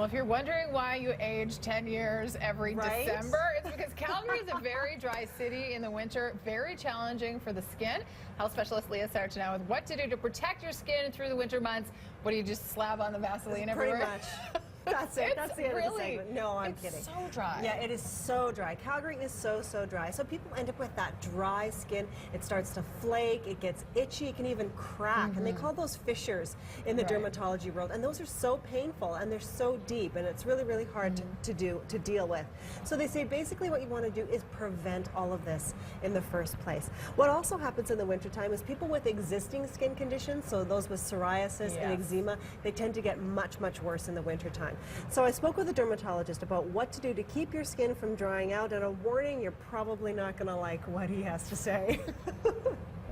Well, if you're wondering why you age 10 years every Right? December, it's because Calgary is a very dry city in the winter, very challenging for the skin. Health specialist Leah Sarich now with what to do to protect your skin through the winter months. What do you just slab on the Vaseline everywhere? Pretty much. That's it. That's the end of the segment. No, I'm kidding. It's so dry. Yeah, it is so dry. Calgary is so dry. So people end up with that dry skin. It starts to flake. It gets itchy. It can even crack. And they call those fissures in the dermatology world. And those are so painful and they're so deep. And it's really hard to deal with. So they say basically what you want to do is prevent all of this in the first place. What also happens in the wintertime is people with existing skin conditions, so those with psoriasis and eczema, they tend to get much worse in the wintertime. So I spoke with a dermatologist about what to do to keep your skin from drying out, and a warning, you're probably not going to like what he has to say.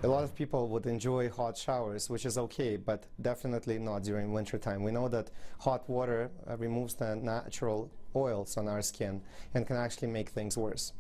A lot of people would enjoy hot showers, which is okay, but definitely not during wintertime. We know that hot water removes the natural oils on our skin and can actually make things worse.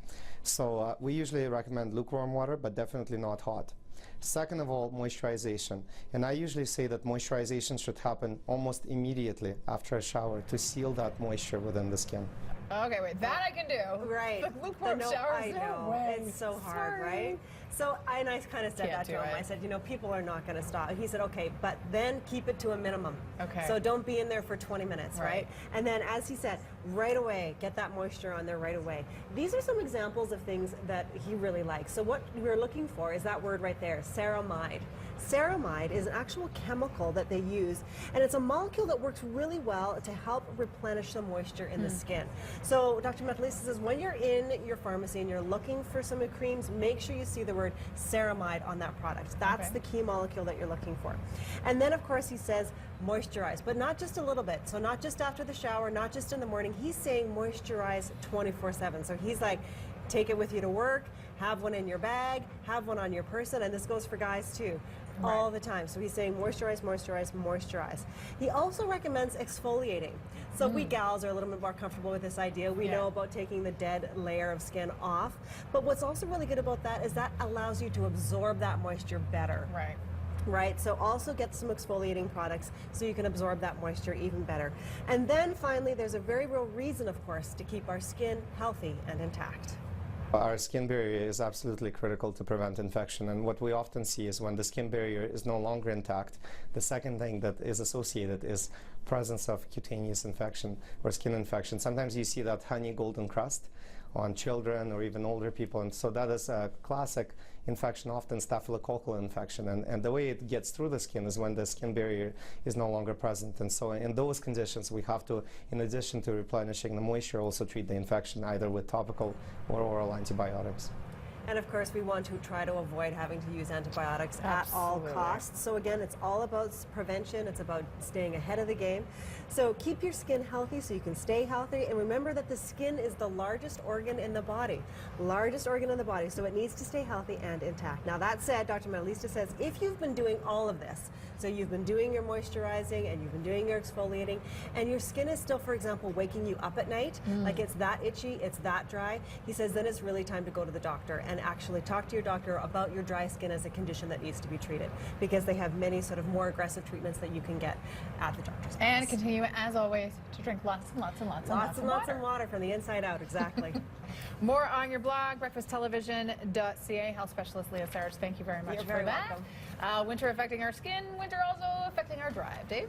So we usually recommend lukewarm water, but definitely not hot. Second of all, moisturization. And I usually say that moisturization should happen almost immediately after a shower to seal that moisture within the skin. Okay, wait, that I can do. Right. The lukewarm showers, I know. It's so hard, right? So I kind of said that to him. I said, you know, people are not going to stop. He said, okay, but then keep it to a minimum. Okay. So don't be in there for 20 minutes, right? And then, as he said, right away, get that moisture on there right away. These are some examples of things that he really likes. So what we're looking for is that word right there, ceramide. Ceramide is an actual chemical that they use, and it's a molecule that works really well to help replenish some moisture in the skin. So Dr. Metalisa says when you're in your pharmacy and you're looking for some creams, make sure you see the word ceramide on that product. That's the key molecule that you're looking for. And then, of course, he says moisturize, but not just a little bit. So not just after the shower, not just in the morning. He's saying moisturize 24/7. So he's like, take it with you to work, have one in your bag, have one on your person, and this goes for guys too. All the time. So he's saying moisturize, moisturize, moisturize. He also recommends exfoliating. So we gals are a little bit more comfortable with this idea. We know about taking the dead layer of skin off. But what's also really good about that is that allows you to absorb that moisture better. Right, so also get some exfoliating products so you can absorb that moisture even better. And then finally, there's a very real reason, of course, to keep our skin healthy and intact. Our skin barrier is absolutely critical to prevent infection, and what we often see is when the skin barrier is no longer intact, the second thing that is associated is presence of cutaneous infection or skin infection. Sometimes you see that honey golden crust on children or even older people, and so that is a classic infection, often staphylococcal infection, and the way it gets through the skin is when the skin barrier is no longer present. And so in those conditions we have to, in addition to replenishing the moisture, also treat the infection either with topical or oral antibiotics. And of course, we want to try to avoid having to use antibiotics at all costs. So again, it's all about prevention. It's about staying ahead of the game. So keep your skin healthy so you can stay healthy. And remember that the skin is the largest organ in the body. Largest organ in the body. So it needs to stay healthy and intact. Now that said, Dr. Metalisa says if you've been doing all of this, so you've been doing your moisturizing and you've been doing your exfoliating, and your skin is still, for example, waking you up at night, like it's that itchy, it's that dry, he says then it's really time to go to the doctor and actually talk to your doctor about your dry skin as a condition that needs to be treated, because they have many sort of more aggressive treatments that you can get at the doctor's office. And continue, as always, to drink lots and lots of water from the inside out, exactly. More on your blog, breakfasttelevision.ca. Health specialist Leah Sarich, thank you very much for that. Welcome. Winter affecting our skin, winter also affecting our drive. Dave?